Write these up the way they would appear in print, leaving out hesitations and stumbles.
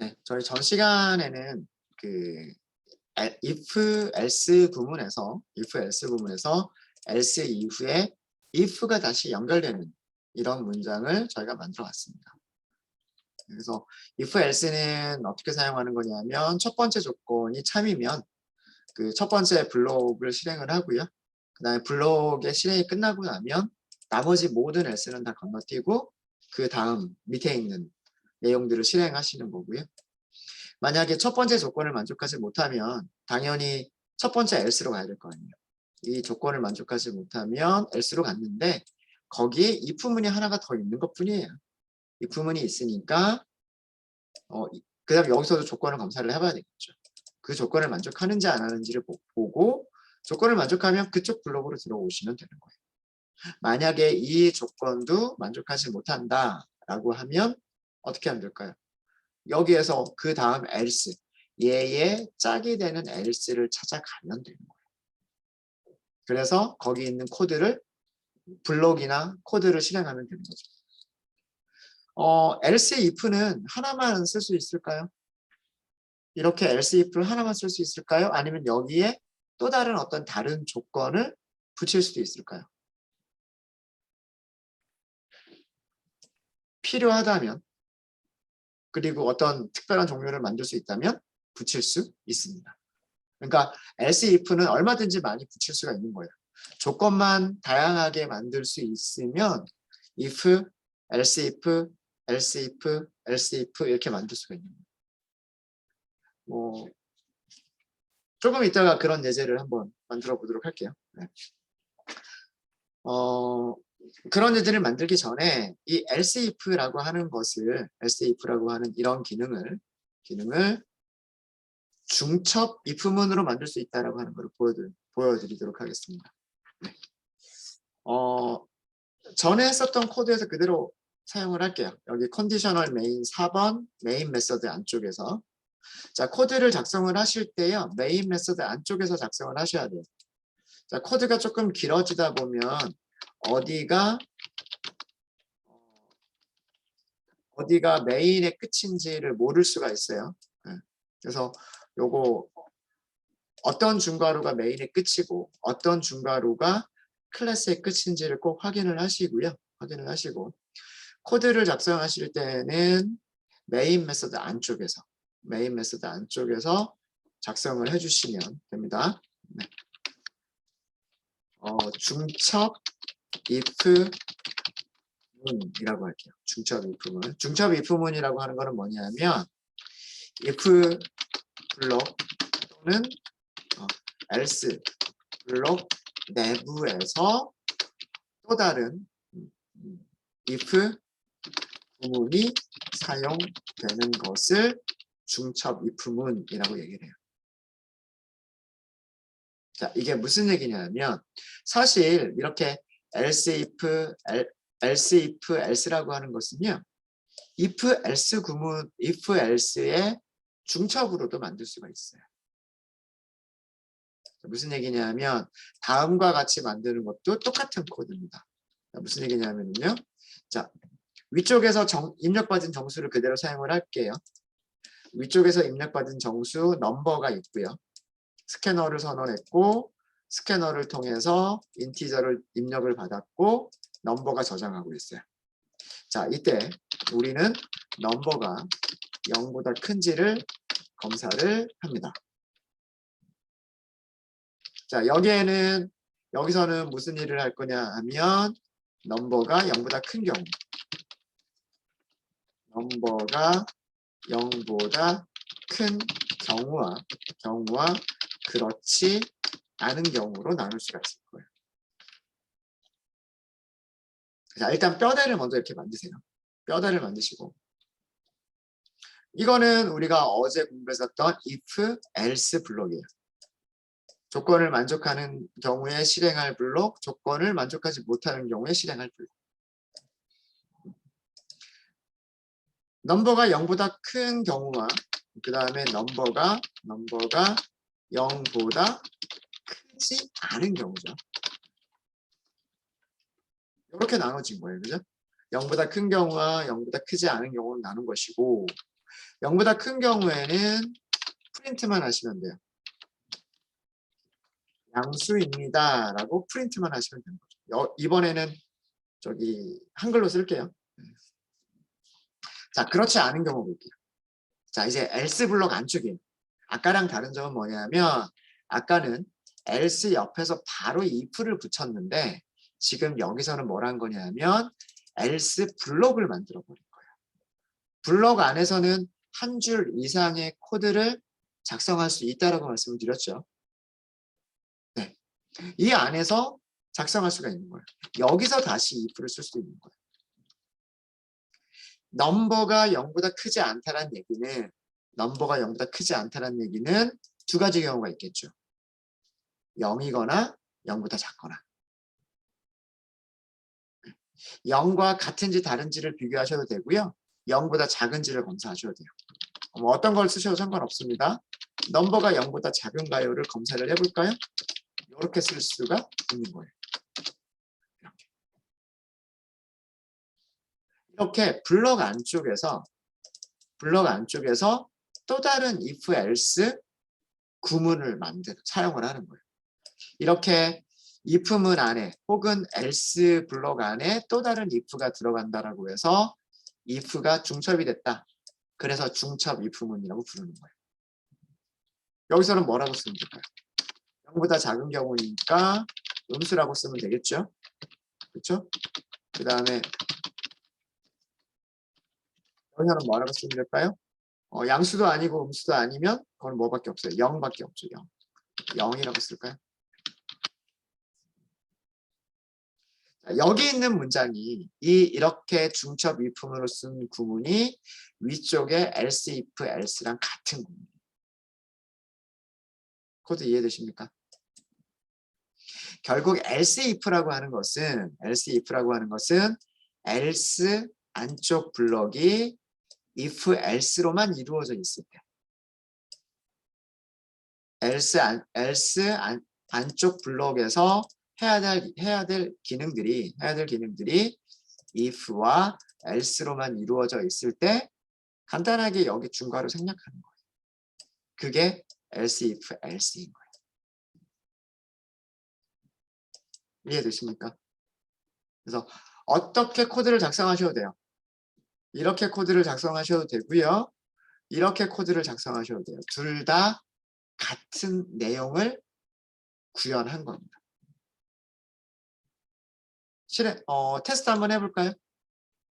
네, 저희 전 시간에는 그 if else 구문에서 else 이후에 if가 다시 연결되는 이런 문장을 저희가 만들어 왔습니다. 그래서 if else는 어떻게 사용하는 거냐면 첫 번째 조건이 참이면 그 첫 번째 블록을 실행을 하고요. 그다음에 블록의 실행이 끝나고 나면 나머지 모든 else는 다 건너뛰고 그 다음 밑에 있는 내용들을 실행하시는 거고요. 만약에 첫 번째 조건을 만족하지 못하면 당연히 첫 번째 else로 가야 될 거 아니에요. 이 조건을 만족하지 못하면 else로 갔는데 거기에 if문이 하나가 더 있는 것뿐이에요. if문이 있으니까 그 다음에 여기서도 조건을 검사를 해봐야 되겠죠. 그 조건을 만족하는지 안 하는지를 보고 조건을 만족하면 그쪽 블록으로 들어오시면 되는 거예요. 만약에 이 조건도 만족하지 못한다라고 하면 어떻게 하면 될까요? 여기에서 그 다음 else, 얘의 짝이 되는 else를 찾아가면 되는 거예요. 그래서 거기 있는 코드를 블록이나 코드를 실행하면 되는 거죠. else if는 하나만 쓸 수 있을까요? 이렇게 else if를 하나만 쓸 수 있을까요? 아니면 여기에 또 다른 어떤 다른 조건을 붙일 수도 있을까요? 필요하다면, 그리고 어떤 특별한 종류를 만들 수 있다면 붙일 수 있습니다. 그러니까 else if는 얼마든지 많이 붙일 수가 있는 거예요. 조건만 다양하게 만들 수 있으면 if, else if, else if, else if 이렇게 만들 수가 있는 거예요. 뭐 조금 이따가 그런 예제를 한번 만들어 보도록 할게요. 네. 그런 예제를 만들기 전에 이 else if라고 하는 것을 else if라고 하는 이런 기능을 중첩 if문으로 만들 수 있다라고 하는 걸 보여드리도록 하겠습니다. 네. 전에 했었던 코드에서 그대로 사용을 할게요. 여기 컨디셔널 메인 4번 메인 메서드 안쪽에서 자 코드를 작성을 하실 때요. 메인 메서드 안쪽에서 작성을 하셔야 돼요. 자 코드가 조금 길어지다 보면 어디가 메인의 끝인지를 모를 수가 있어요. 그래서 요거 어떤 중괄호가 메인의 끝이고 어떤 중괄호가 클래스의 끝인지를 꼭 확인을 하시고요. 확인을 하시고 코드를 작성하실 때는 메인 메서드 안쪽에서 작성을 해주시면 됩니다. 네. 중첩 if 문이라고 할게요. 중첩 if문. 중첩 if문이라고 하는 거는 뭐냐면 if 블록 또는 else 블록 내부에서 또 다른 if 구문이 사용되는 것을 중첩 if문이라고 얘기를 해요. 자, 이게 무슨 얘기냐면 사실 이렇게 else if, else라고 하는 것은요. if else 구문, if else의 중첩으로도 만들 수가 있어요. 무슨 얘기냐면 다음과 같이 만드는 것도 똑같은 코드입니다. 무슨 얘기냐면요. 자, 위쪽에서 입력받은 정수를 그대로 사용을 할게요. 위쪽에서 입력받은 정수 넘버가 있고요. 스캐너를 선언했고 스캐너를 통해서 인티저를 입력을 받았고 넘버가 저장하고 있어요. 자, 이때 우리는 넘버가 0보다 큰지를 검사를 합니다. 자, 여기서는 무슨 일을 할 거냐 하면 넘버가 0보다 큰 경우 넘버가 0보다 큰 경우와 그렇지 않은 경우로 나눌 수가 있을 거예요. 자, 일단 뼈대를 먼저 이렇게 만드세요. 뼈대를 만드시고 이거는 우리가 어제 공부했었던 if, else 블록이에요. 조건을 만족하는 경우에 실행할 블록, 조건을 만족하지 못하는 경우에 실행할 블록. 넘버가 0보다 큰 경우와 그 다음에 넘버가 0보다 크지 않은 경우죠. 이렇게 나눠진 거예요. 그죠? 0보다 큰 경우와 0보다 크지 않은 경우로 나눈 것이고 0보다 큰 경우에는 프린트만 하시면 돼요. 양수입니다. 라고 프린트만 하시면 되는 거죠. 이번에는 저기 한글로 쓸게요. 자, 그렇지 않은 경우 볼게요. 자, 이제 else 블록 안쪽이에요. 아까랑 다른 점은 뭐냐면 아까는 else 옆에서 바로 if를 붙였는데 지금 여기서는 뭘 한 거냐면 else 블록을 만들어 버린 거예요. 블록 안에서는 한 줄 이상의 코드를 작성할 수 있다라고 말씀을 드렸죠. 네. 이 안에서 작성할 수가 있는 거예요. 여기서 다시 if를 쓸 수 있는 거예요. 넘버가 0보다 크지 않다는 얘기는 넘버가 0보다 크지 않다는 얘기는 두 가지 경우가 있겠죠. 0이거나 0보다 작거나. 0과 같은지 다른지를 비교하셔도 되고요. 0보다 작은지를 검사하셔도 돼요. 어떤 걸 쓰셔도 상관없습니다. 넘버가 0보다 작은가요를 검사를 해볼까요? 이렇게 쓸 수가 있는 거예요. 이렇게 블록 안쪽에서 또 다른 if, else 구문을 사용을 하는 거예요. 이렇게 if문 안에 혹은 else 블록 안에 또 다른 if가 들어간다라고 해서 if가 중첩이 됐다. 그래서 중첩 if문이라고 부르는 거예요. 여기서는 뭐라고 쓰면 될까요? 0보다 작은 경우니까 음수라고 쓰면 되겠죠. 그렇죠? 그 다음에 여기서는 뭐라고 쓰면 될까요? 양수도 아니고 음수도 아니면 그건 뭐밖에 없어요. 0밖에 없죠. 0. 0이라고 쓸까요? 자, 여기 있는 문장이 이렇게 중첩 if문으로 쓴 구문이 위쪽에 else, if, else랑 같은 구문이에요. 코드 이해되십니까? 결국 else if라고 하는 것은 else 안쪽 블럭이 if else로만 이루어져 있을 때 else 안쪽 블럭에서 해야 될 기능들이 if와 else로만 이루어져 있을 때 간단하게 여기 중괄호 생략하는 거예요. 그게 else if else인 거예요. 이해되십니까? 그래서 어떻게 코드를 작성하셔도 돼요. 이렇게 코드를 작성하셔도 되고요. 이렇게 코드를 작성하셔도 돼요. 둘 다 같은 내용을 구현한 겁니다. 테스트 한번 해볼까요?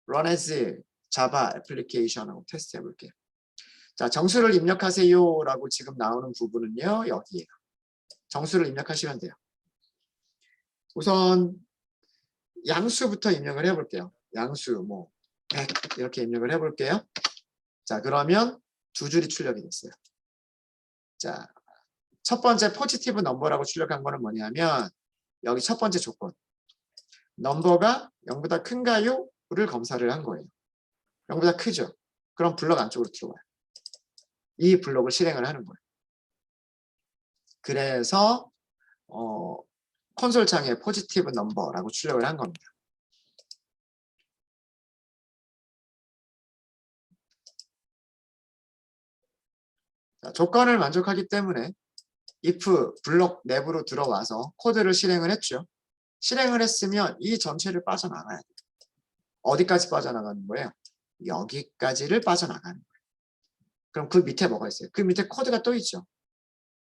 Run as Java application 하고 테스트 해볼게요. 자, 정수를 입력하세요 라고 지금 나오는 부분은요. 여기에요. 정수를 입력하시면 돼요. 우선 양수부터 입력을 해볼게요. 양수 100 이렇게 입력을 해볼게요. 자, 그러면 두 줄이 출력이 됐어요. 자, 첫 번째 포지티브 넘버라고 출력한 거는 뭐냐면 여기 첫 번째 조건 넘버가 0보다 큰가요? 를 검사를 한 거예요. 0보다 크죠? 그럼 블럭 안쪽으로 들어와요. 이 블럭을 실행을 하는 거예요. 그래서 콘솔 창에 포지티브 넘버라고 출력을 한 겁니다. 자, 조건을 만족하기 때문에 if 블록 내부로 들어와서 코드를 실행을 했죠. 실행을 했으면 이 전체를 빠져나가야 돼요. 어디까지 빠져나가는 거예요? 여기까지를 빠져나가는 거예요. 그럼 그 밑에 뭐가 있어요? 그 밑에 코드가 또 있죠.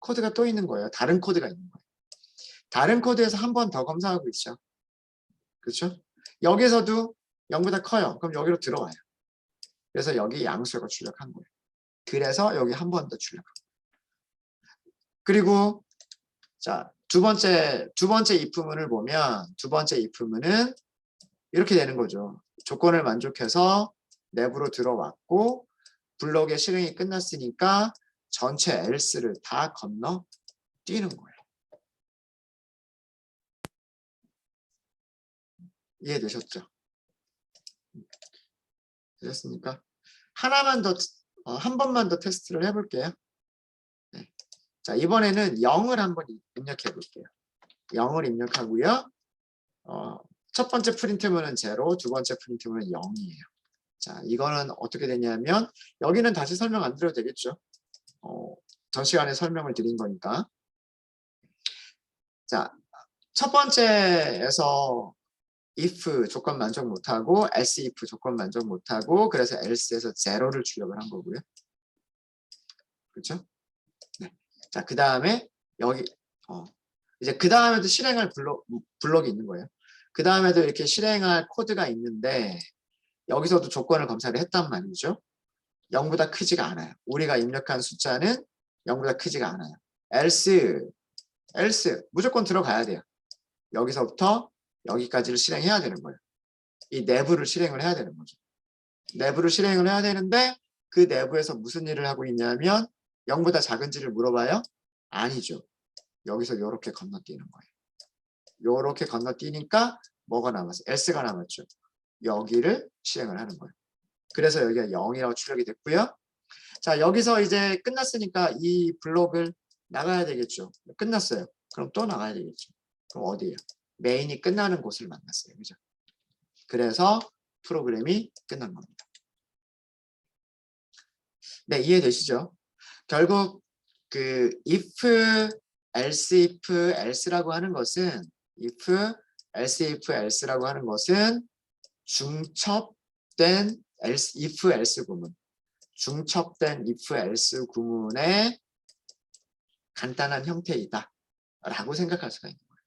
코드가 또 있는 거예요. 다른 코드가 있는 거예요. 다른 코드에서 한 번 더 검사하고 있죠. 그렇죠? 여기서도 0보다 커요. 그럼 여기로 들어와요. 그래서 여기 양수가 출력한 거예요. 그래서 여기 한 번 더 출력한 거예요. 그리고 자, 두 번째 if문을 보면 두 번째 if문은 이렇게 되는 거죠. 조건을 만족해서 내부로 들어왔고 블록의 실행이 끝났으니까 전체 else를 다 건너 뛰는 거예요. 이해되셨죠? 되셨습니까? 한 번만 더 테스트를 해볼게요. 네. 자, 이번에는 0을 한번 입력해 볼게요. 0을 입력하고요. 첫 번째 프린트문은 0, 두 번째 프린트문은 0이에요. 자, 이거는 어떻게 되냐면 여기는 다시 설명 안 드려도 되겠죠. 전 시간에 설명을 드린 거니까. 자, 첫 번째에서 if 조건 만족 못하고 else if 조건 만족 못하고 그래서 else에서 제로를 출력을 한 거고요. 그렇죠? 네. 자, 그 다음에 여기 이제 그 다음에도 실행할 블록이 있는 거예요. 그 다음에도 이렇게 실행할 코드가 있는데 여기서도 조건을 검사를 했단 말이죠. 0보다 크지가 않아요. 우리가 입력한 숫자는 0보다 크지가 않아요. else 무조건 들어가야 돼요. 여기서부터 여기까지를 실행해야 되는 거예요. 이 내부를 실행을 해야 되는 거죠. 내부를 실행을 해야 되는데 그 내부에서 무슨 일을 하고 있냐면 0보다 작은지를 물어봐요? 아니죠. 여기서 이렇게 건너뛰는 거예요. 이렇게 건너뛰니까 뭐가 남았어요? else가 남았죠. 여기를 실행을 하는 거예요. 그래서 여기가 0이라고 출력이 됐고요. 자, 여기서 이제 끝났으니까 이 블록을 나가야 되겠죠. 끝났어요. 그럼 또 나가야 되겠죠. 그럼 어디예요? 메인이 끝나는 곳을 만났어요. 그죠? 그래서 프로그램이 끝난 겁니다. 네, 이해되시죠? 결국 그 if, else라고 하는 것은 if, else라고 하는 것은 중첩된 if, else 구문, 중첩된 if, else 구문의 간단한 형태이다 라고 생각할 수가 있는 거예요.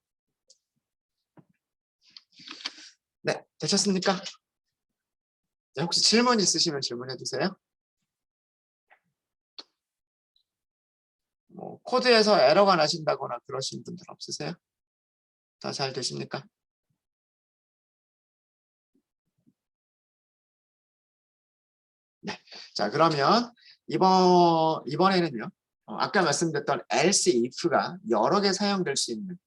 네, 되셨습니까? 네, 혹시 질문 있으시면 질문해 주세요. 뭐 코드에서 에러가 나신다거나 그러신 분들 없으세요? 다 잘 되십니까? 네. 자, 그러면 이번에는요. 아까 말씀드렸던 else if가 여러 개 사용될 수 있는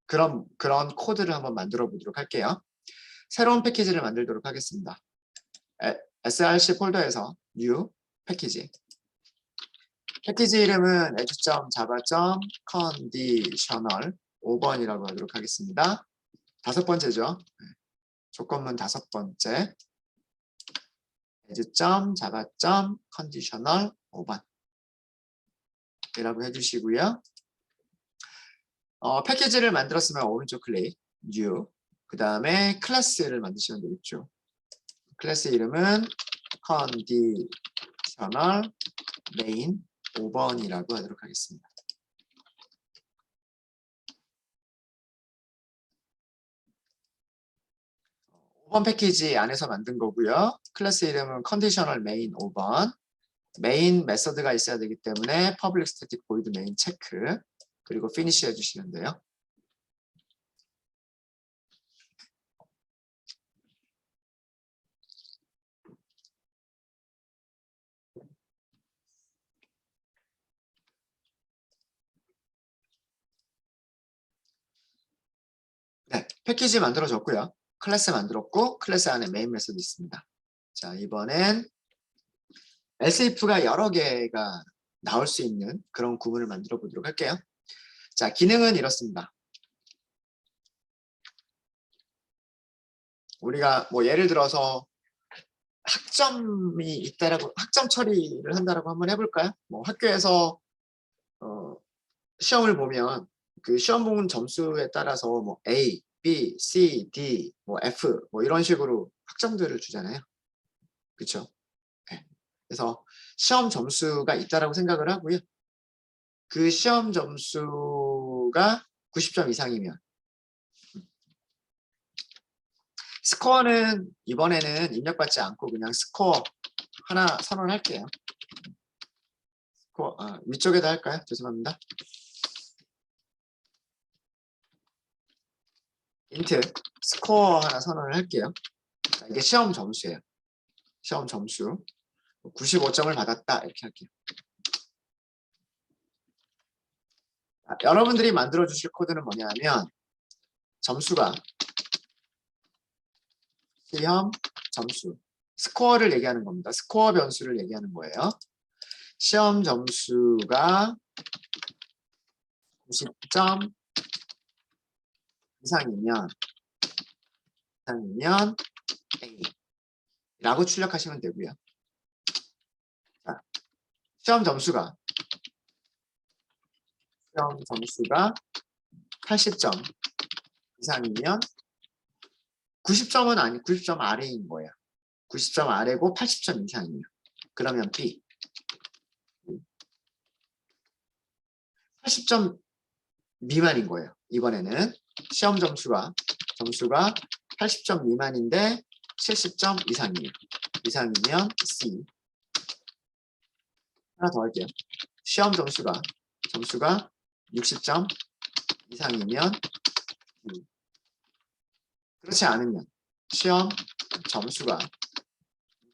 그런 코드를 한번 만들어 보도록 할게요. 새로운 패키지를 만들도록 하겠습니다. src 폴더에서 new 패키지. 패키지 이름은 edge.java.conditional 5번이라고 하도록 하겠습니다. 다섯 번째죠. 조건문 다섯 번째. edge.java.conditional 5번 이라고 해주시고요. 패키지를 만들었으면 오른쪽 클릭, new, 그 다음에 클래스를 만드시면 되겠죠. 클래스 이름은 conditional main 5번이라고 하도록 하겠습니다. 패키지 안에서 만든 거고요. 클래스 이름은 conditional main 5번. 메인 메서드가 있어야 되기 때문에 public static void main 체크 그리고 finish 해주시면 돼요. 네, 패키지 만들어졌고요. 클래스 만들었고 클래스 안에 메인 메서드 있습니다. 자, 이번엔 else if가 여러 개가 나올 수 있는 그런 구문을 만들어 보도록 할게요. 자, 기능은 이렇습니다. 우리가 뭐 예를 들어서 학점이 있다라고 학점 처리를 한다라고 한번 해볼까요? 뭐 학교에서 시험을 보면 그 시험 본 점수에 따라서 뭐 A, B, C, D, 뭐 F 뭐 이런 식으로 학점들을 주잖아요. 그렇죠? 네. 그래서 시험 점수가 있다라고 생각을 하고요. 그 시험 점수가 90점 이상이면 스코어는 이번에는 입력받지 않고 그냥 스코어 하나 선언할게요. 스코어, 위쪽에다 할까요? 죄송합니다. 인트 스코어 하나 선언을 할게요. 자, 이게 시험 점수예요. 시험 점수 95점을 받았다 이렇게 할게요. 자, 여러분들이 만들어 주실 코드는 뭐냐면 점수가 시험 점수 스코어를 얘기하는 겁니다. 스코어 변수를 얘기하는 거예요. 시험 점수가 90점 이상이면 A 라고 출력하시면 되고요. 자, 시험 점수가 80점 이상이면 90점은 아니 90점 아래인 거예요. 90점 아래고 80점 이상이에요. 그러면 B. 80점 미만인 거예요. 이번에는 시험 점수가 80점 미만인데 70점 이상이에요. 이상이면 C. 하나 더 할게요. 시험 점수가 60점 이상이면 B. 그렇지 않으면 시험 점수가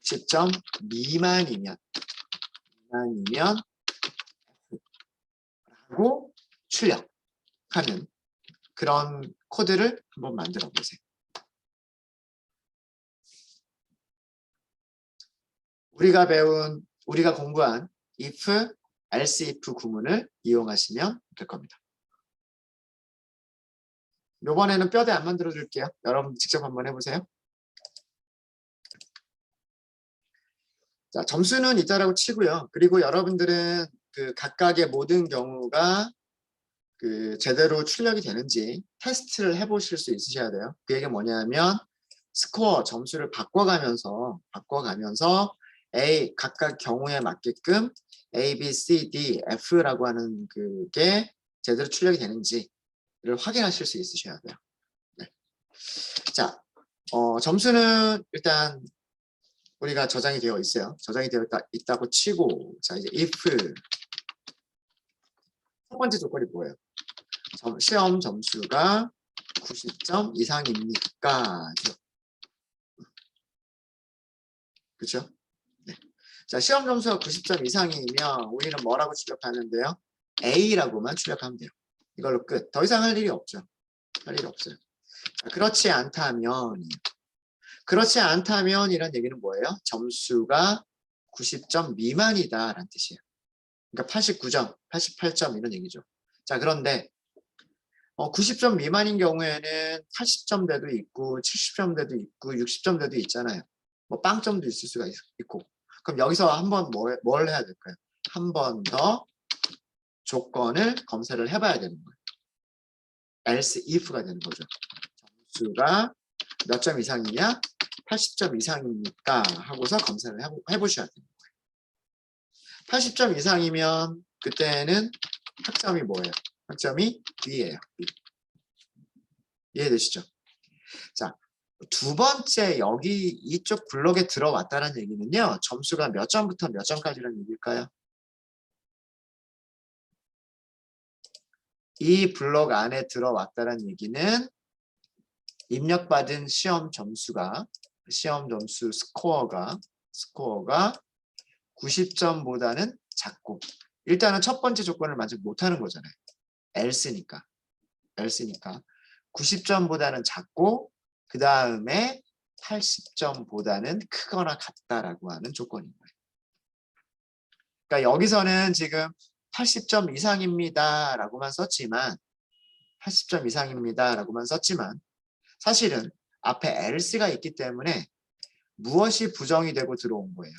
60점 미만이면 하고 출력하는 그런 코드를 한번 만들어 보세요. 우리가 공부한 if, else if 구문을 이용하시면 될 겁니다. 이번에는 뼈대 안 만들어 줄게요. 여러분 직접 한번 해보세요. 자, 점수는 있다라고 치고요. 그리고 여러분들은 그 각각의 모든 경우가 그 제대로 출력이 되는지 테스트를 해보실 수 있으셔야 돼요. 그 얘기가 뭐냐면 스코어 점수를 바꿔가면서 각각 경우에 맞게끔 A, B, C, D, F라고 하는 그게 제대로 출력이 되는지를 확인하실 수 있으셔야 돼요. 네. 자, 점수는 일단 우리가 저장이 되어 있어요. 저장이 되어 있다고 치고, 자 이제 if 첫 번째 조건이 뭐예요? 시험 점수가 90점 이상입니까? 그렇죠? 네. 자, 시험 점수가 90점 이상이면 우리는 뭐라고 출력하는데요? A라고만 출력하면 돼요. 이걸로 끝. 더 이상 할 일이 없죠. 할 일이 없어요. 자, 그렇지 않다면 이란 얘기는 뭐예요? 점수가 90점 미만이다라는 뜻이에요. 그러니까 89점, 88점 이런 얘기죠. 자, 그런데 90점 미만인 경우에는 80점대도 있고 70점대도 있고 60점대도 있잖아요. 뭐 빵점도 있을 수가 있고. 그럼 여기서 한번 뭘 해야 될까요? 한 번 더 조건을 검사를 해봐야 되는 거예요. else if가 되는 거죠. 점수가 몇 점 이상이냐? 80점 이상입니까? 하고서 검사를 해보셔야 되는 거예요. 80점 이상이면 그때는 학점이 뭐예요? 학점이 B예요. B. 이해되시죠? 자, 두 번째 여기 이쪽 블록에 들어왔다는 얘기는요. 점수가 몇 점부터 몇 점까지라는 얘기일까요? 이 블록 안에 들어왔다는 얘기는 입력받은 시험 점수 스코어가 90점보다는 작고, 일단은 첫 번째 조건을 만족 못하는 거잖아요. else니까 90점보다는 작고 그 다음에 80점보다는 크거나 같다라고 하는 조건인 거예요. 그러니까 여기서는 지금 80점 이상입니다 라고만 썼지만 사실은 앞에 else가 있기 때문에 무엇이 부정이 되고 들어온 거예요?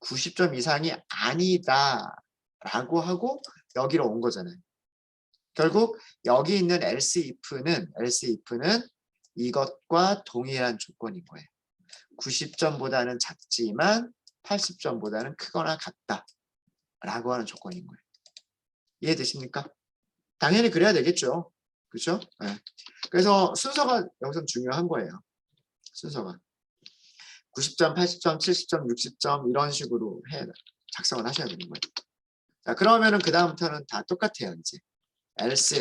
90점 이상이 아니다 라고 하고 여기로 온 거잖아요. 결국 여기 있는 else if는 이것과 동일한 조건인 거예요. 90점보다는 작지만 80점보다는 크거나 같다 라고 하는 조건인 거예요. 이해되십니까? 당연히 그래야 되겠죠. 그렇죠? 네. 그래서 순서가 여기서 중요한 거예요. 순서가 90점, 80점, 70점, 60점 이런 식으로 작성을 하셔야 되는 거예요. 자, 그러면은 그 다음부터는 다 똑같아요. 이제 else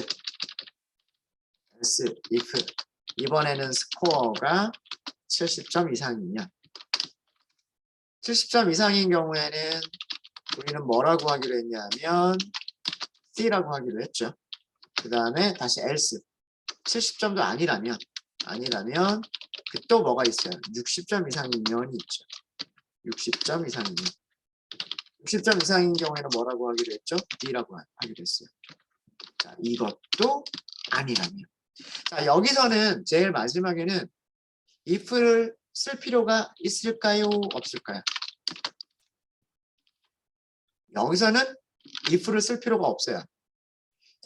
if 이번에는 스코어가 70점 이상이면 70점 이상인 경우에는 우리는 뭐라고 하기로 했냐면 C라고 하기로 했죠. 그 다음에 다시 else 70점도 아니라면 또 뭐가 있어요? 60점 이상이면이 있죠. 60점 이상인 경우에는 뭐라고 하기로 했죠? D라고 하기로 했어요. 자, 이것도 아니라면. 자, 여기서는 제일 마지막에는 if를 쓸 필요가 있을까요? 없을까요? 여기서는 if를 쓸 필요가 없어요.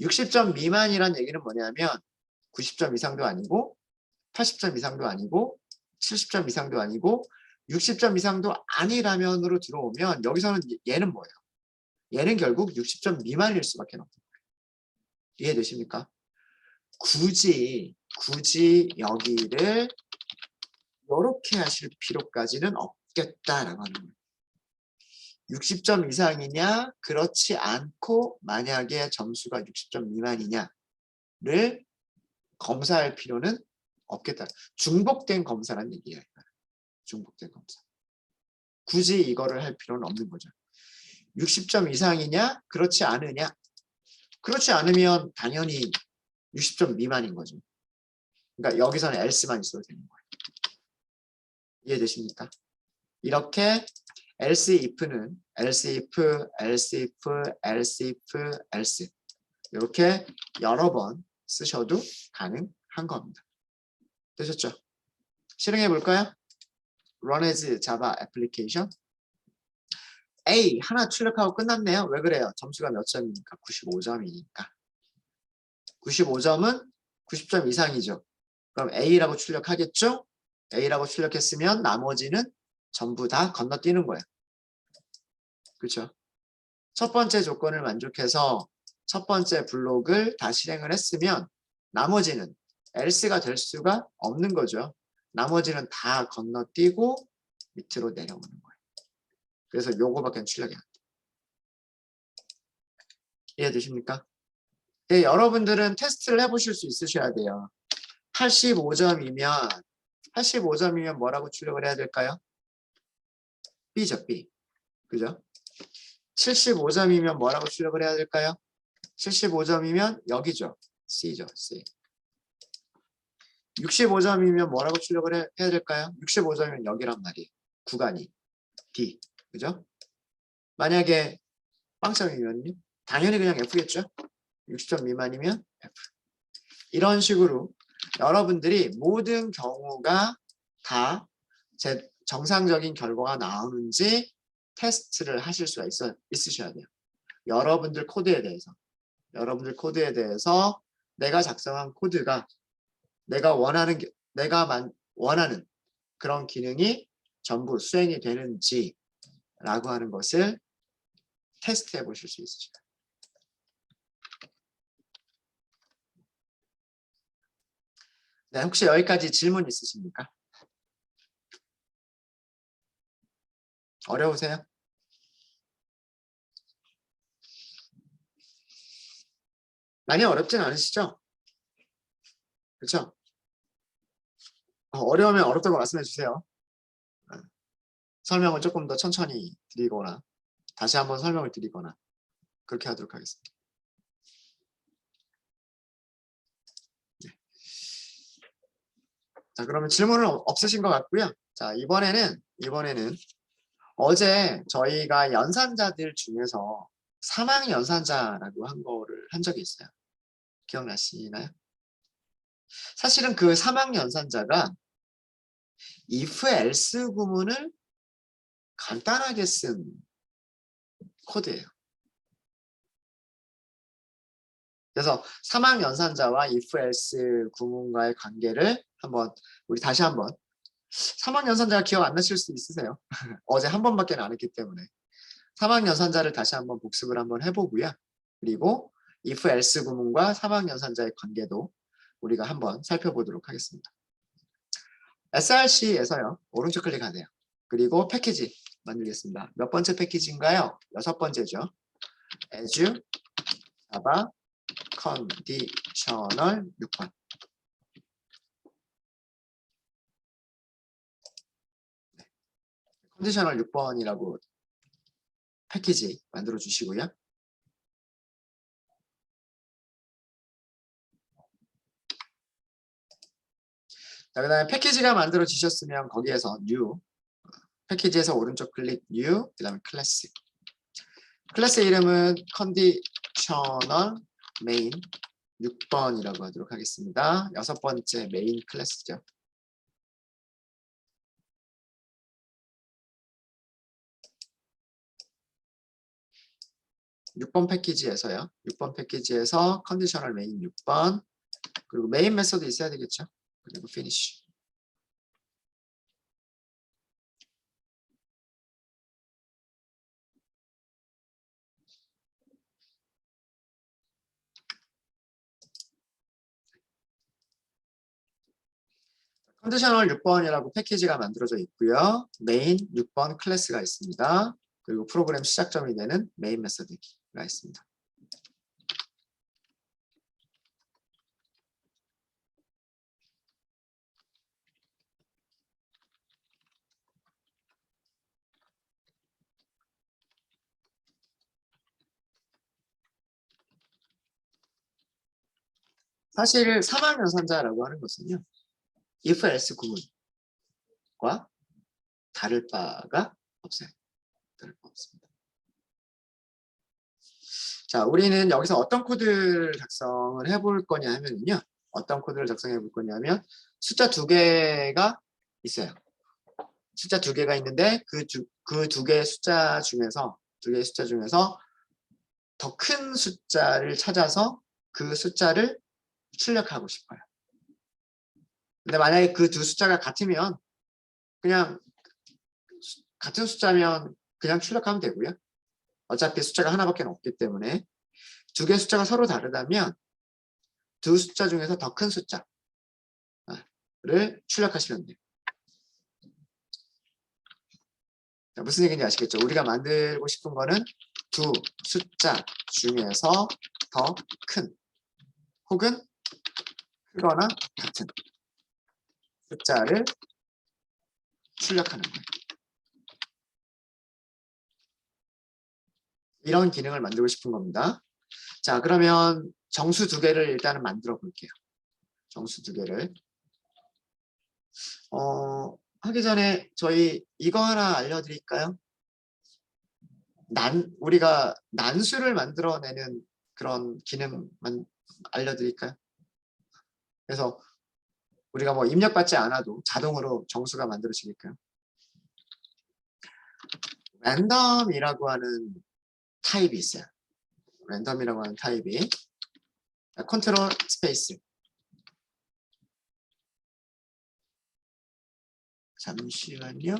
60점 미만이란 얘기는 뭐냐면 90점 이상도 아니고 80점 이상도 아니고 70점 이상도 아니고 60점 이상도 아니라면으로 들어오면 여기서는 얘는 뭐예요? 얘는 결국 60점 미만일 수밖에 없는 거예요. 이해되십니까? 굳이 여기를 이렇게 하실 필요까지는 없겠다라고 하는 거예요. 60점 이상이냐 그렇지 않고 만약에 점수가 60점 미만이냐를 검사할 필요는 없겠다. 중복된 검사란 얘기예요. 중복된 검사. 굳이 이거를 할 필요는 없는 거죠. 60점 이상이냐 그렇지 않으냐. 그렇지 않으면 당연히 60점 미만인 거죠. 그러니까 여기서는 else만 있어도 되는 거예요. 이해되십니까? 이렇게 else if는 else if 이렇게 여러 번 쓰셔도 가능한 겁니다. 되셨죠? 실행해 볼까요? Run as Java application. A 하나 출력하고 끝났네요. 왜 그래요? 점수가 몇 점이니까? 95점이니까. 95점은 90점 이상이죠. 그럼 A라고 출력하겠죠? A라고 출력했으면 나머지는 전부 다 건너뛰는 거예요. 그렇죠? 첫 번째 조건을 만족해서 첫 번째 블록을 다 실행을 했으면 나머지는 else가 될 수가 없는 거죠. 나머지는 다 건너뛰고 밑으로 내려오는 거예요. 그래서 요거밖에 출력이 안 돼요. 이해되십니까? 네, 여러분들은 테스트를 해보실 수 있으셔야 돼요. 85점이면 뭐라고 출력을 해야 될까요? B죠, B. 그죠? 75점이면 뭐라고 출력을 해야 될까요? 75점이면 여기죠. C죠, C. 65점이면 뭐라고 출력을 해야 될까요? 65점이면 여기란 말이에요. 구간이 D. 그죠? 만약에 빵점이면요? 당연히 그냥 F겠죠? 60점 미만이면 F. 이런 식으로 여러분들이 모든 경우가 다 정상적인 결과가 나오는지 테스트를 하실 수가 있으셔야 돼요. 여러분들 코드에 대해서 내가 작성한 코드가 내가 원하는 그런 기능이 전부 수행이 되는지 라고 하는 것을 테스트해 보실 수 있으셔야 돼요. 네, 혹시 여기까지 질문 있으십니까? 어려우세요? 많이 어렵진 않으시죠? 그렇죠? 어려우면 어렵다고 말씀해 주세요. 설명을 조금 더 천천히 드리거나 다시 한번 설명을 드리거나 그렇게 하도록 하겠습니다. 네. 자, 그러면 질문은 없으신 것 같고요. 자, 이번에는 어제 저희가 연산자들 중에서 사망 연산자라고 한 적이 있어요. 기억나시나요? 사실은 그 사망 연산자가 if else 구문을 간단하게 쓴 코드예요. 그래서 사망 연산자와 if else 구문과의 관계를 우리 다시 한번 사망 연산자가 기억 안 나실 수 있으세요? 어제 한 번밖에 안 했기 때문에 사망 연산자를 다시 한번 복습을 한번 해보고요. 그리고 if else 구문과 사망 연산자의 관계도 우리가 한번 살펴보도록 하겠습니다. src에서요. 오른쪽 클릭하세요. 그리고 패키지 만들겠습니다. 몇 번째 패키지인가요? 6번째죠. as java conditional 6번. 컨디셔널 6번이라고 패키지 만들어 주시고요. 자, 그 다음에 패키지가 만들어 지셨으면 거기에서 new, 패키지에서 오른쪽 클릭 new, 그 다음에 클래스. 클래스의 이름은 conditional main 6번이라고 하도록 하겠습니다. 6번째 메인 클래스죠. 6번 패키지에서요. 6번 패키지에서 컨디셔널 메인 6번 그리고 메인 메서드 있어야 되겠죠. 그리고 피니쉬. 컨디셔널 6번이라고 패키지가 만들어져 있고요. 메인 6번 클래스가 있습니다. 그리고 프로그램 시작점이 되는 메인 메서드가 있습니다. 사실 3학년선자라고 하는 것은요. if else 구문과 다를 바가 없어요. 다를 바 없습니다. 자, 우리는 여기서 어떤 코드를 작성을 해볼 거냐 하면요. 어떤 코드를 작성해 볼 거냐면 숫자 2개가 있어요. 숫자 2개가 있는데 그 두 개의 숫자 중에서 더 큰 숫자를 찾아서 그 숫자를 출력하고 싶어요. 근데 만약에 그 두 숫자가 같으면 그냥 같은 숫자면 그냥 출력하면 되고요. 어차피 숫자가 하나밖에 없기 때문에 두 개의 숫자가 서로 다르다면 두 숫자 중에서 더 큰 숫자를 출력하시면 돼요. 자, 무슨 얘기인지 아시겠죠? 우리가 만들고 싶은 거는 두 숫자 중에서 더 큰 혹은 크거나 같은 숫자를 출력하는 거예요. 이런 기능을 만들고 싶은 겁니다. 자, 그러면 정수 2개를 일단은 만들어 볼게요. 정수 2개를. 하기 전에 저희 이거 하나 알려드릴까요? 우리가 난수를 만들어내는 그런 기능만 알려드릴까요? 그래서 우리가 뭐 입력받지 않아도 자동으로 정수가 만들어지니까요. 랜덤이라고 하는 타입이 있어요. 랜덤이라고 하는 타입이 컨트롤 스페이스. 잠시만요.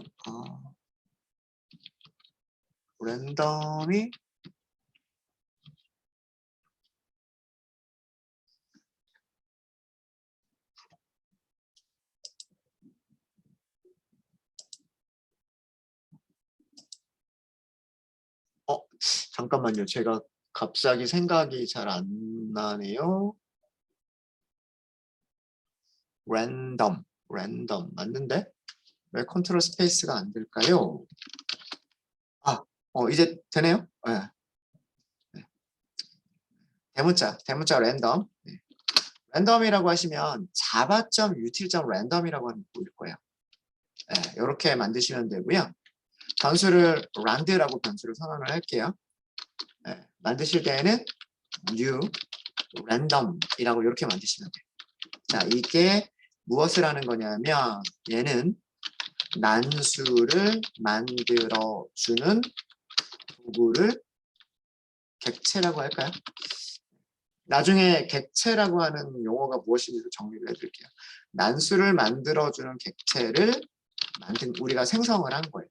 랜덤이 잠깐만요. 제가 갑자기 생각이 잘 안 나네요. 랜덤 맞는데? 왜 컨트롤 스페이스가 안 될까요? 이제 되네요? 네. 네. 대문자 랜덤. 네. 랜덤이라고 하시면 java.util.random이라고 하는 게 보일 거예요. 네, 이렇게 만드시면 되고요. 변수를 rand라고 변수를 선언을 할게요. 네, 만드실 때에는 new random이라고 이렇게 만드시면 돼요. 자, 이게 무엇을 하는 거냐면 얘는 난수를 만들어주는 도구를 객체라고 할까요? 나중에 객체라고 하는 용어가 무엇인지 정리를 해드릴게요. 난수를 만들어주는 객체를 우리가 생성을 한 거예요.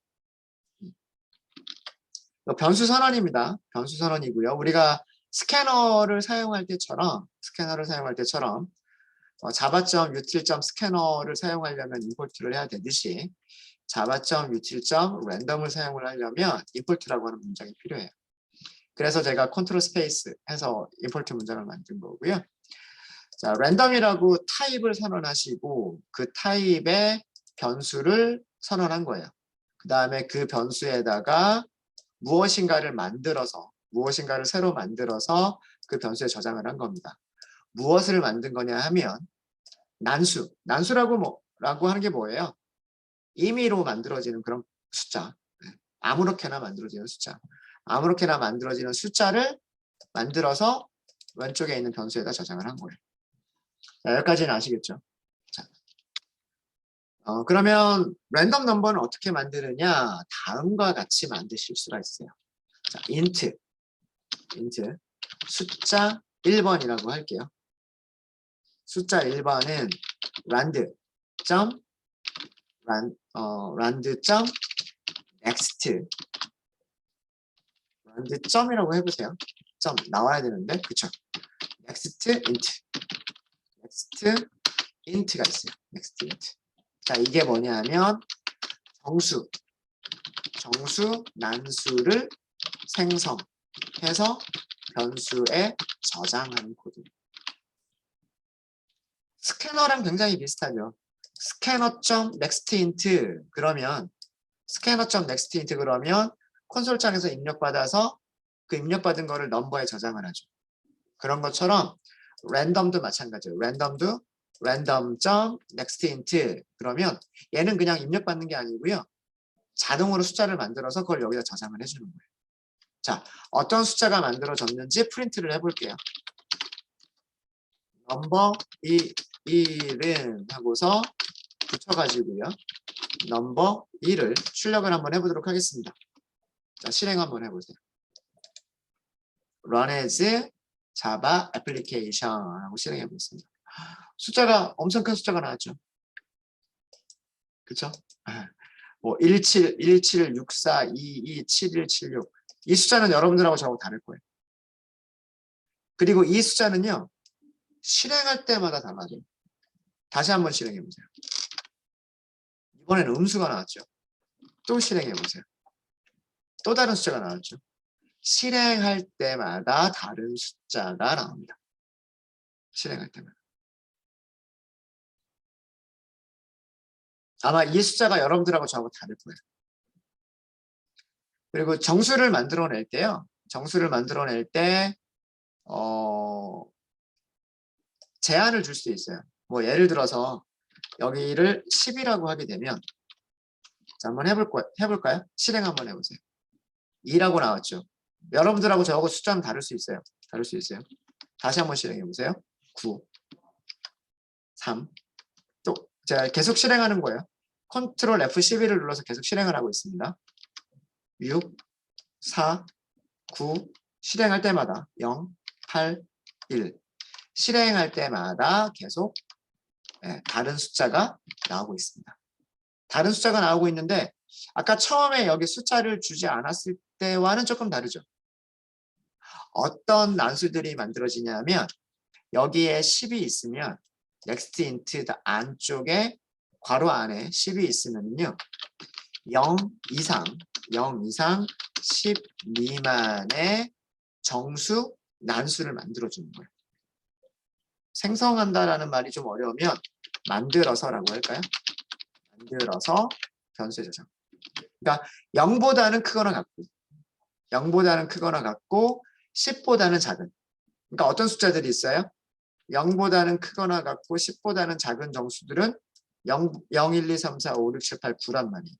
변수 선언입니다. 변수 선언이고요. 우리가 스캐너를 사용할 때처럼 java.util.scanner를 사용하려면 임포트를 해야 되듯이 java.util.random을 사용을 하려면 임포트라고 하는 문장이 필요해요. 그래서 제가 컨트롤 스페이스 해서 임포트 문장을 만든 거고요. 자, 랜덤이라고 타입을 선언하시고 그 타입의 변수를 선언한 거예요. 그 다음에 그 변수에다가 무엇인가를 새로 만들어서 그 변수에 저장을 한 겁니다. 무엇을 만든 거냐 하면 난수라고 하는 게 뭐예요? 임의로 만들어지는 그런 숫자. 아무렇게나 만들어지는 숫자를 만들어서 왼쪽에 있는 변수에다 저장을 한 거예요. 자, 여기까지는 아시겠죠? 자, 그러면 랜덤 넘버는 어떻게 만드느냐? 다음과 같이 만드실 수가 있어요. 자, int int 숫자 1번이라고 할게요. 숫자 1번은 rand next rand 점이라고 해보세요. 점 나와야 되는데 그쵸? next int가 있어요. next int. 자, 이게 뭐냐면 정수 난수를 생성해서 변수에 저장하는 코드. 스캐너랑 굉장히 비슷하죠. scanner.nextInt 그러면 scanner.nextInt 그러면 콘솔창에서 입력받아서 그 입력받은 거를 넘버에 저장을 하죠. 그런 것처럼 랜덤도 마찬가지예요. 랜덤도 random.nextInt 그러면 얘는 그냥 입력받는 게 아니고요. 자동으로 숫자를 만들어서 그걸 여기다 저장을 해주는 거예요. 자, 어떤 숫자가 만들어졌는지 프린트를 해볼게요. 넘버 1은 하고서 붙여가지고요. 넘버 1을 출력을 한번 해보도록 하겠습니다. 자, 실행 한번 해보세요. run as java application 하고 실행해 보겠습니다. 숫자가 엄청 큰 숫자가 나왔죠. 그쵸? 뭐 17, 64, 22, 71, 76. 이 숫자는 여러분들하고 저하고 다를 거예요. 그리고 이 숫자는요. 실행할 때마다 달라져요. 다시 한번 실행해 보세요. 이번에는 음수가 나왔죠. 또 실행해 보세요. 또 다른 숫자가 나왔죠. 실행할 때마다 다른 숫자가 나옵니다. 실행할 때마다. 아마 이 숫자가 여러분들하고 저하고 다를 거예요. 그리고 정수를 만들어낼 때요. 정수를 만들어낼 때 제한을 줄 수 있어요. 뭐 예를 들어서 여기를 10이라고 하게 되면 자, 한번 해볼까요? 실행 한번 해보세요. 2라고 나왔죠. 여러분들하고 저하고 숫자는 다를 수 있어요. 다를 수 있어요. 다시 한번 실행해보세요. 9, 3, 또 제가 계속 실행하는 거예요. 컨트롤 F12를 눌러서 계속 실행을 하고 있습니다. 6, 4, 9, 실행할 때마다 0, 8, 1 실행할 때마다 계속 다른 숫자가 나오고 있습니다. 다른 숫자가 나오고 있는데 아까 처음에 여기 숫자를 주지 않았을 때와는 조금 다르죠. 어떤 난수들이 만들어지냐면 여기에 10이 있으면 next int 안쪽에 괄호 안에 10이 있으면요 0 이상 10 미만의 정수 난수를 만들어주는 거예요. 생성한다라는 말이 좀 어려우면 만들어서라고 할까요? 만들어서 변수에 저장. 그러니까 0보다는 크거나 같고 0보다는 크거나 같고 10보다는 작은. 그러니까 어떤 숫자들이 있어요? 0보다는 크거나 같고 10보다는 작은 정수들은 0, 1, 2, 3, 4, 5, 6, 7, 8, 9란 말이에요.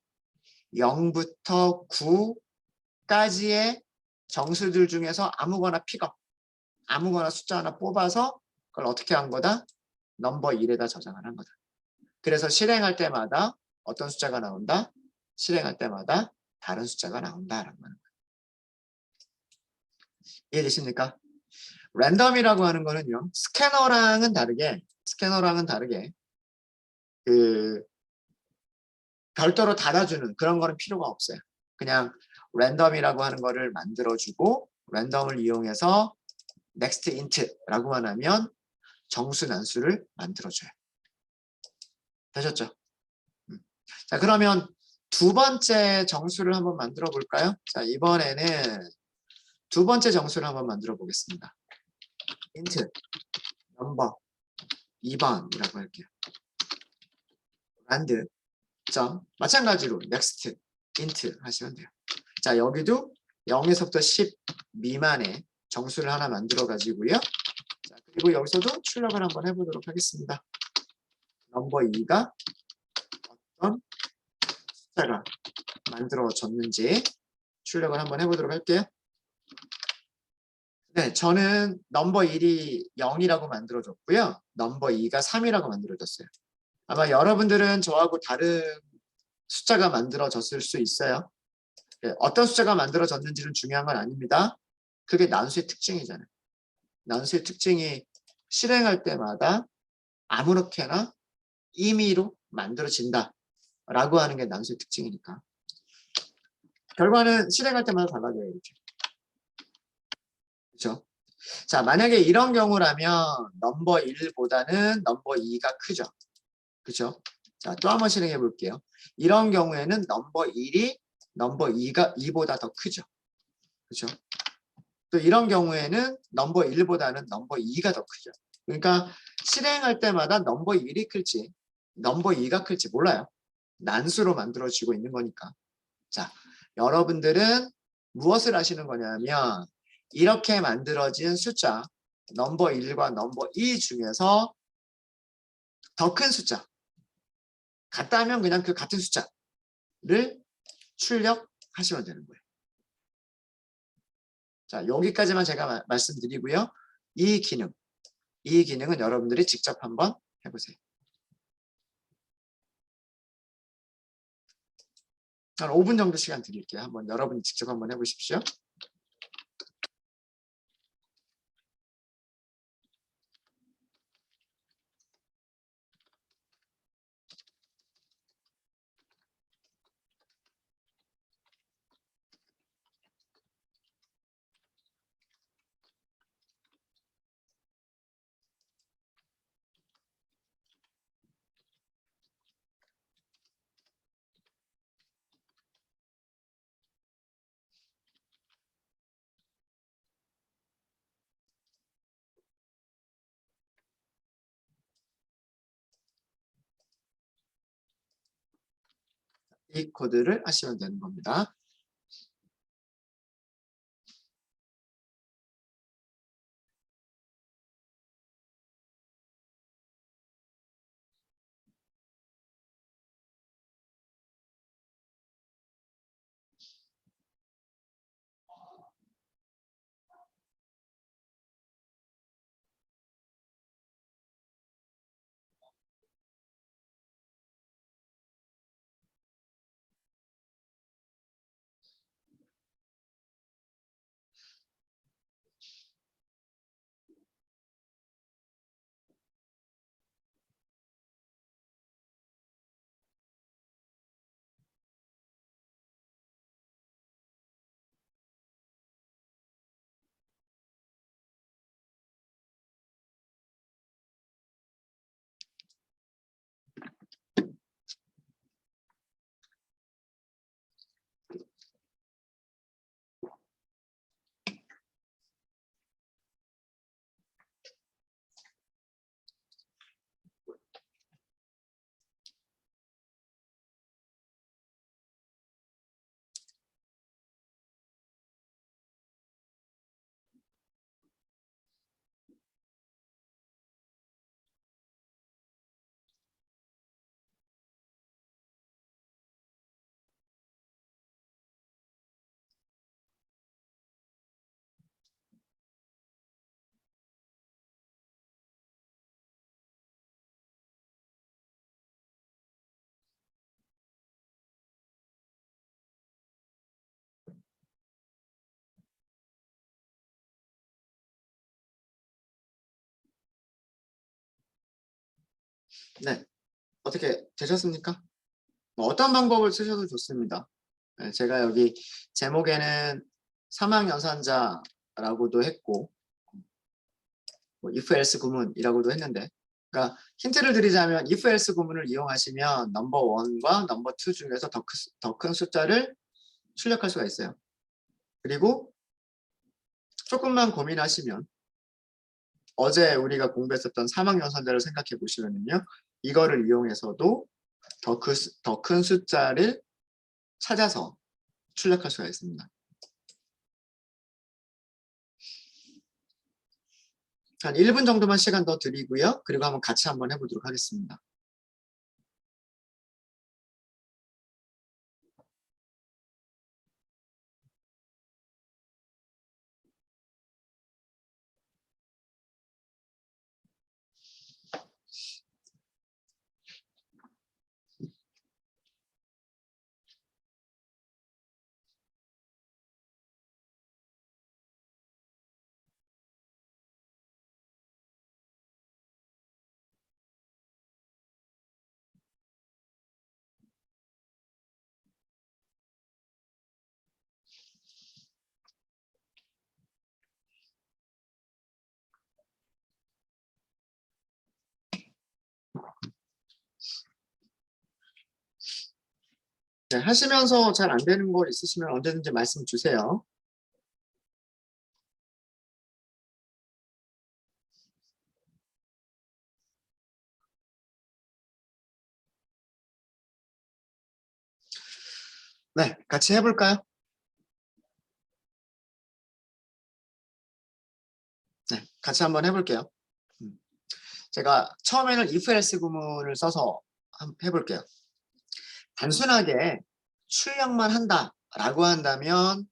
0부터 9까지의 정수들 중에서 아무거나 픽업, 아무거나 숫자 하나 뽑아서 그걸 어떻게 한 거다? 넘버 1에다 저장을 한 거다. 그래서 실행할 때마다 어떤 숫자가 나온다? 실행할 때마다 다른 숫자가 나온다라는 거예요. 이해되십니까? 랜덤이라고 하는 거는요. 스캐너랑은 다르게 그 별도로 닫아주는 그런 거는 필요가 없어요. 그냥 랜덤이라고 하는 거를 만들어주고 랜덤을 이용해서 next int라고만 하면 정수 난수를 만들어줘요. 되셨죠? 자, 그러면 두 번째 정수를 한번 만들어 볼까요? 자, 이번에는 두 번째 정수를 한번 만들어 보겠습니다. int 넘버 2번이라고 할게요. rand 점 마찬가지로 next int 하시면 돼요. 자, 여기도 0에서부터 10 미만의 정수를 하나 만들어 가지고요. 자, 그리고 여기서도 출력을 한번 해보도록 하겠습니다. 넘버 2가 어떤 숫자가 만들어졌는지 출력을 한번 해보도록 할게요. 네, 저는 넘버 1이 0이라고 만들어졌고요. 넘버 2가 3이라고 만들어졌어요. 아마 여러분들은 저하고 다른 숫자가 만들어졌을 수 있어요. 어떤 숫자가 만들어졌는지는 중요한 건 아닙니다. 그게 난수의 특징이잖아요. 난수의 특징이 실행할 때마다 아무렇게나 임의로 만들어진다 라고 하는 게 난수의 특징이니까 결과는 실행할 때마다 달라져야겠죠. 그렇죠? 자, 만약에 이런 경우라면 넘버 1보다는 넘버 2가 크죠. 그렇죠? 자, 또 한번 실행해 볼게요. 이런 경우에는 넘버 1이 넘버 2보다 더 크죠. 그렇죠? 또 이런 경우에는 넘버 1보다는 넘버 2가 더 크죠. 그러니까 실행할 때마다 넘버 1이 클지 넘버 2가 클지 몰라요. 난수로 만들어지고 있는 거니까. 자, 여러분들은 무엇을 하시는 거냐면 이렇게 만들어진 숫자 넘버 1과 넘버 2 중에서 더 큰 숫자 같다 하면 그냥 그 같은 숫자를 출력하시면 되는 거예요. 자, 여기까지만 제가 말씀드리고요. 이 기능은 여러분들이 직접 한번 해보세요. 한 5분 정도 시간 드릴게요. 한번 여러분이 직접 한번 해보십시오. 이 코드를 하시면 되는 겁니다. 네, 어떻게 되셨습니까? 뭐 어떤 방법을 쓰셔도 좋습니다. 네, 제가 여기 제목에는 사망연산자라고도 했고 뭐 if else 구문이라고도 했는데 그러니까 힌트를 드리자면 if else 구문을 이용하시면 넘버 1과 넘버 2 중에서 더 큰 숫자를 출력할 수가 있어요. 그리고 조금만 고민하시면 어제 우리가 공부했었던 사망연산자를 생각해 보시면요. 이거를 이용해서도 더 큰 숫자를 찾아서 출력할 수가 있습니다. 한 1분 정도만 시간 더 드리고요. 그리고 한번 같이 한번 해보도록 하겠습니다. 네, 하시면서 잘 안 되는 거 있으시면 언제든지 말씀 주세요. 네, 같이 해볼까요? 네, 같이 한번 해볼게요. 제가 처음에는 if else 구문을 써서 해볼게요. 단순하게 출력만 한다라고 한다면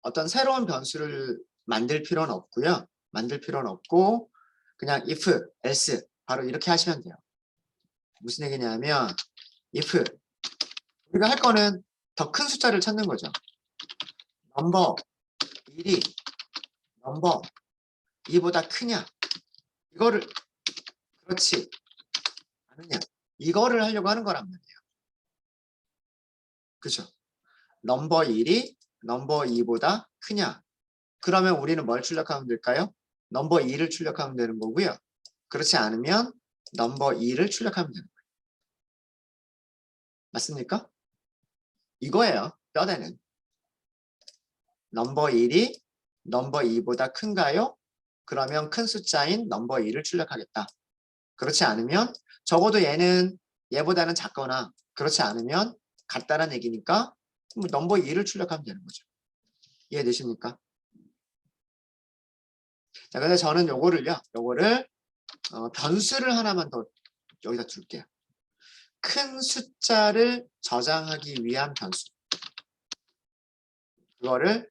어떤 새로운 변수를 만들 필요는 없고요. 만들 필요는 없고 그냥 if, else 바로 이렇게 하시면 돼요. 무슨 얘기냐면 if 우리가 할 거는 더 큰 숫자를 찾는 거죠. 넘버 1이 넘버 2보다 크냐 이거를 그렇지 않느냐 이거를 하려고 하는 거란 말이에요. 그죠? 넘버 1이 넘버 2보다 크냐 그러면 우리는 뭘 출력하면 될까요? 넘버 2를 출력하면 되는 거고요. 그렇지 않으면 넘버 2를 출력하면 되는 거예요. 맞습니까? 이거예요. 뼈대는. 넘버 1이 넘버 2보다 큰가요? 그러면 큰 숫자인 넘버 2를 출력하겠다. 그렇지 않으면 적어도 얘는 얘보다는 작거나 그렇지 않으면 같다는 얘기니까 넘버 2를 출력하면 되는 거죠. 이해되십니까? 자, 근데 저는 요거를 변수를 하나만 더 여기다 줄게요. 큰 숫자를 저장하기 위한 변수. 그거를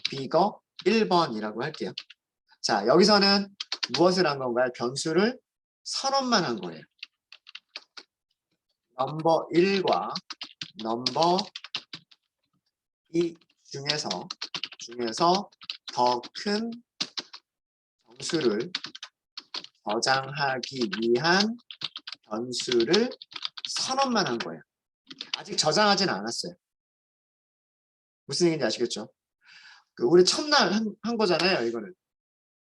비거 1번이라고 할게요. 자, 여기서는 무엇을 한 건가요? 변수를 선언만 한 거예요. 넘버 1과 넘버 2 중에서 더 큰 정수를 저장하기 위한 변수를 선언만 한 거예요. 아직 저장하진 않았어요. 무슨 얘기인지 아시겠죠? 우리 첫날 한 거잖아요, 이거는.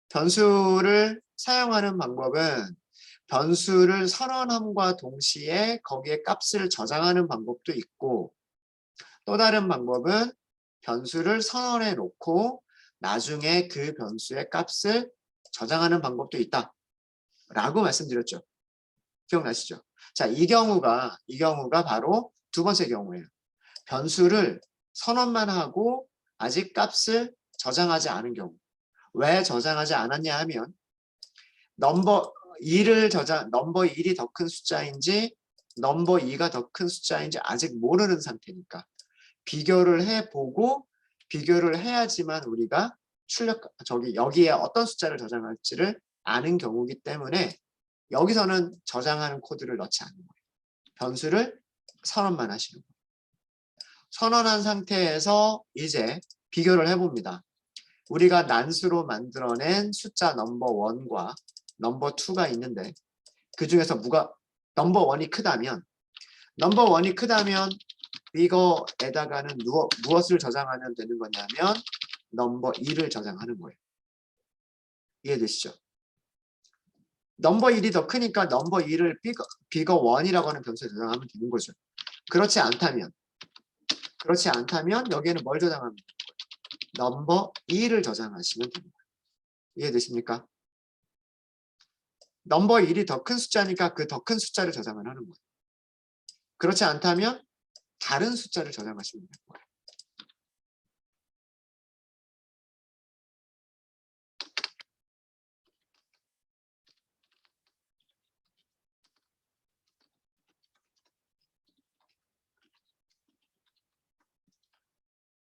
변수를 사용하는 방법은 변수를 선언함과 동시에 거기에 값을 저장하는 방법도 있고 또 다른 방법은 변수를 선언해 놓고 나중에 그 변수의 값을 저장하는 방법도 있다 라고 말씀드렸죠. 기억나시죠? 자, 이 경우가 바로 두 번째 경우예요. 변수를 선언만 하고 아직 값을 저장하지 않은 경우. 왜 저장하지 않았냐 하면 넘버 1이 더 큰 숫자인지 넘버 2가 더 큰 숫자인지 아직 모르는 상태니까 비교를 해보고 비교를 해야지만 우리가 여기에 어떤 숫자를 저장할지를 아는 경우이기 때문에 여기서는 저장하는 코드를 넣지 않는 거예요. 변수를 선언만 하시는 거예요. 선언한 상태에서 이제 비교를 해봅니다. 우리가 난수로 만들어낸 숫자 넘버 1과 넘버 2가 있는데 그 중에서 넘버 1이 크다면 이거에다가는 무엇을 저장하면 되는 거냐면 넘버 2를 저장하는 거예요. 이해되시죠? 넘버 1이 더 크니까 넘버 2를 비거 1이라고 하는 변수에 저장하면 되는 거죠. 그렇지 않다면 여기에는 뭘 저장하면 되는 거예요? 넘버 2를 저장하시면 됩니다. 이해되십니까? 넘버 1이 더 큰 숫자니까 그 더 큰 숫자를 저장을 하는 거예요. 그렇지 않다면 다른 숫자를 저장하시면 되는 거예요.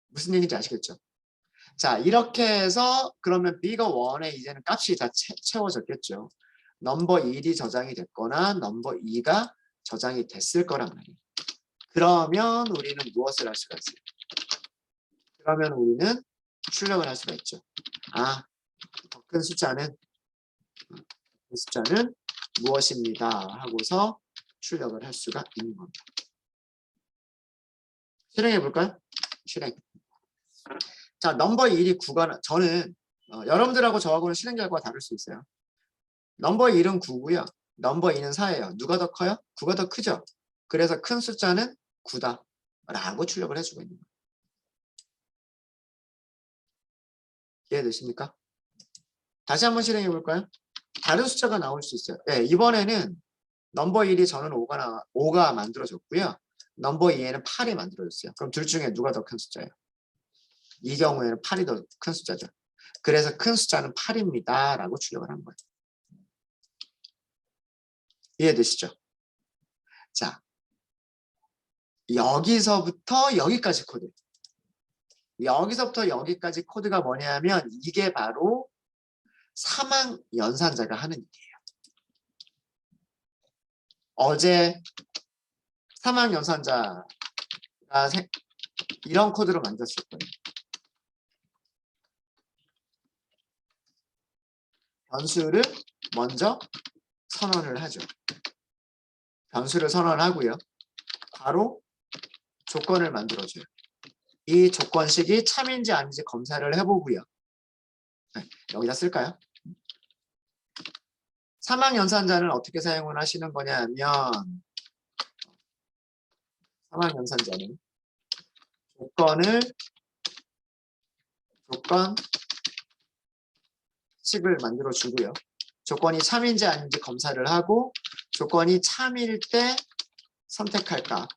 무슨 얘기인지 아시겠죠? 자, 이렇게 해서 그러면 비거 1에 이제는 값이 다 채워졌겠죠. 넘버 1이 저장이 됐거나 넘버 2가 저장이 됐을 거란 말이에요. 그러면 우리는 무엇을 할 수가 있어요? 그러면 우리는 출력을 할 수가 있죠. 아, 더 큰 숫자는 무엇입니다 하고서 출력을 할 수가 있는 겁니다. 실행해 볼까요? 실행. 자, 넘버 1이 9가 저는 여러분들하고 저하고는 실행 결과가 다를 수 있어요. 넘버 1은 9고요. 넘버 2는 4예요. 누가 더 커요? 9가 더 크죠. 그래서 큰 숫자는 9다 라고 출력을 해주고 있는 거예요. 이해되십니까? 다시 한번 실행해 볼까요? 다른 숫자가 나올 수 있어요. 네, 이번에는 넘버 1이 저는 5가 만들어졌고요. 넘버 2에는 8이 만들어졌어요. 그럼 둘 중에 누가 더 큰 숫자예요? 이 경우에는 8이 더 큰 숫자죠. 그래서 큰 숫자는 8입니다. 라고 출력을 한 거예요. 이해되시죠? 자, 여기서부터 여기까지 코드. 여기서부터 여기까지 코드가 뭐냐면 이게 바로 사망 연산자가 하는 일이에요. 어제 사망 연산자가 이런 코드로 만들었을 거예요. 변수를 먼저 선언을 하죠. 변수를 선언하고요. 바로 조건을 만들어줘요. 이 조건식이 참인지 아닌지 검사를 해보고요. 네, 여기다 쓸까요? 사망 연산자는 어떻게 사용을 하시는 거냐 하면 사망 연산자는 조건식을 만들어 주고요. 조건이 참인지 아닌지 검사를 하고 조건이 참일 때 선택할까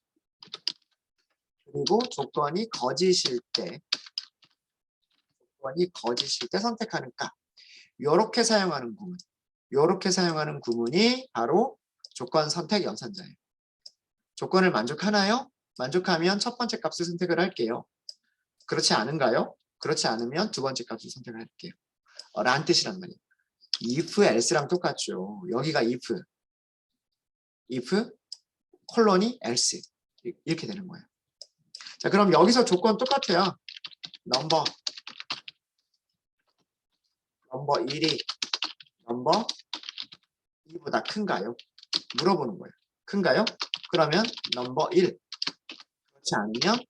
그리고 조건이 거짓일 때 선택하는가 요렇게 사용하는 구문 요렇게 사용하는 구문이 바로 조건 선택 연산자예요. 조건을 만족하나요? 만족하면 첫 번째 값을 선택을 할게요. 그렇지 않은가요? 그렇지 않으면 두 번째 값을 선택을 할게요. 라는 뜻이란 말이에요. if, else랑 똑같죠. 여기가 if, 콜론이 else 이렇게 되는 거예요. 자, 그럼 여기서 조건 똑같아요. 넘버 1이 넘버 2보다 큰가요? 물어보는 거예요. 큰가요? 그러면 넘버 1 그렇지 않으면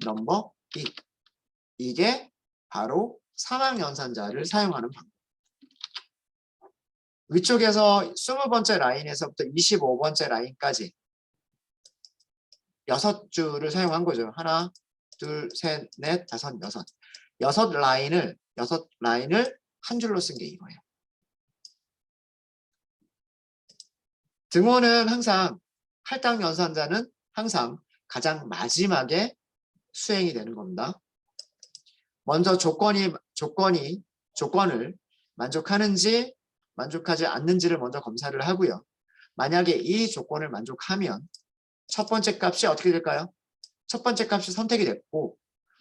넘버 2 이게 바로 사망 연산자를 사용하는 방법. 위쪽에서 20번째 라인에서부터 25번째 라인까지 6줄을 사용한 거죠. 하나, 둘, 셋, 넷, 다섯, 여섯. 6라인을 한 줄로 쓴 게 이거예요. 등호는 항상 할당 연산자는 항상 가장 마지막에 수행이 되는 겁니다. 먼저 조건을 만족하는지 만족하지 않는지를 먼저 검사를 하고요. 만약에 이 조건을 만족하면 첫 번째 값이 어떻게 될까요? 첫 번째 값이 선택이 됐고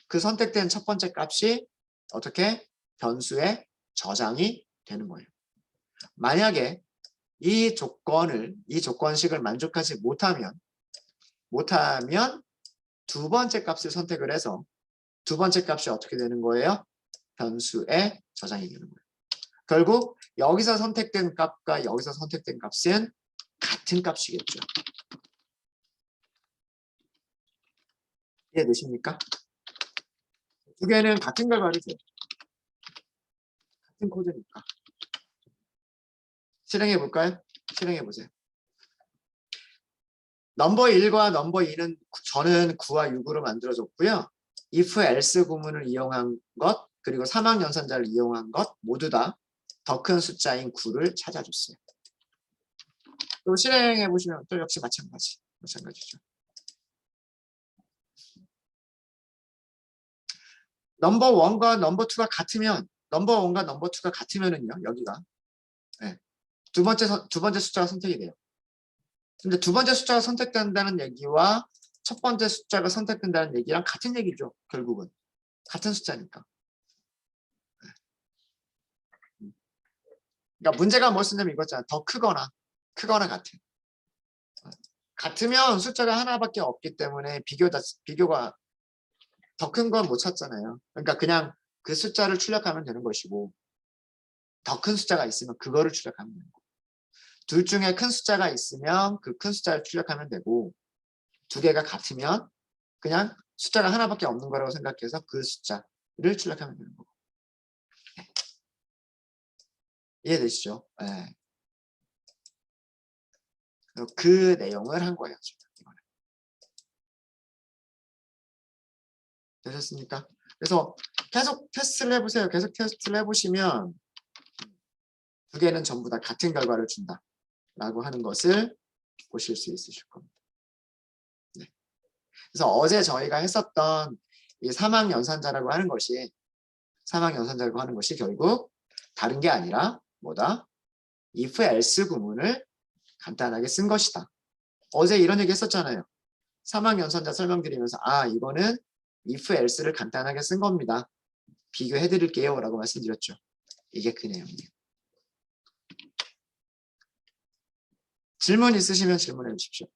그 선택된 첫 번째 값이 어떻게 변수에 저장이 되는 거예요. 만약에 이 조건식을 만족하지 못하면 두 번째 값을 선택을 해서 두 번째 값이 어떻게 되는 거예요? 변수에 저장이 되는 거예요. 결국 여기서 선택된 값과 여기서 선택된 값은 같은 값이겠죠. 이해되십니까? 두 개는 같은 결과를 줘요. 같은 코드니까. 실행해 볼까요? 실행해 보세요. 넘버 1과 넘버 2는 저는 9와 6으로 만들어줬고요. if, else 구문을 이용한 것 그리고 사망 연산자를 이용한 것 모두 다 더 큰 숫자인 9를 찾아줬어요. 또 실행해 보시면 또 역시 마찬가지죠. 넘버 1과 넘버 2가 같으면 넘버 1과 넘버 2가 같으면은요. 여기가 네. 두 번째 숫자가 선택이 돼요. 근데 두 번째 숫자가 선택된다는 얘기와 첫 번째 숫자가 선택된다는 얘기랑 같은 얘기죠. 결국은 같은 숫자니까. 그러니까 문제가 뭐였냐면 이거잖아. 더 크거나 같은. 같으면 숫자가 하나밖에 없기 때문에 비교가 더 큰 건 못 찾잖아요. 그러니까 그냥 그 숫자를 출력하면 되는 것이고 더 큰 숫자가 있으면 그거를 출력하면 되는 거고 둘 중에 큰 숫자가 있으면 그 큰 숫자를 출력하면 되고 두 개가 같으면 그냥 숫자가 하나밖에 없는 거라고 생각해서 그 숫자를 출력하면 되는 거고. 이해되시죠? 네. 그 내용을 한 거예요. 지금. 되셨습니까? 그래서 계속 테스트를 해보세요. 계속 테스트를 해보시면 두 개는 전부 다 같은 결과를 준다라고 하는 것을 보실 수 있으실 겁니다. 네. 그래서 어제 저희가 했었던 이 사망연산자라고 하는 것이 결국 다른 게 아니라 뭐다? if else 구문을 간단하게 쓴 것이다. 어제 이런 얘기 했었잖아요. 사망연산자 설명드리면서 이거는 if else를 간단하게 쓴 겁니다. 비교해 드릴게요 라고 말씀드렸죠. 이게 그 내용이에요. 질문 있으시면 질문해 주십시오.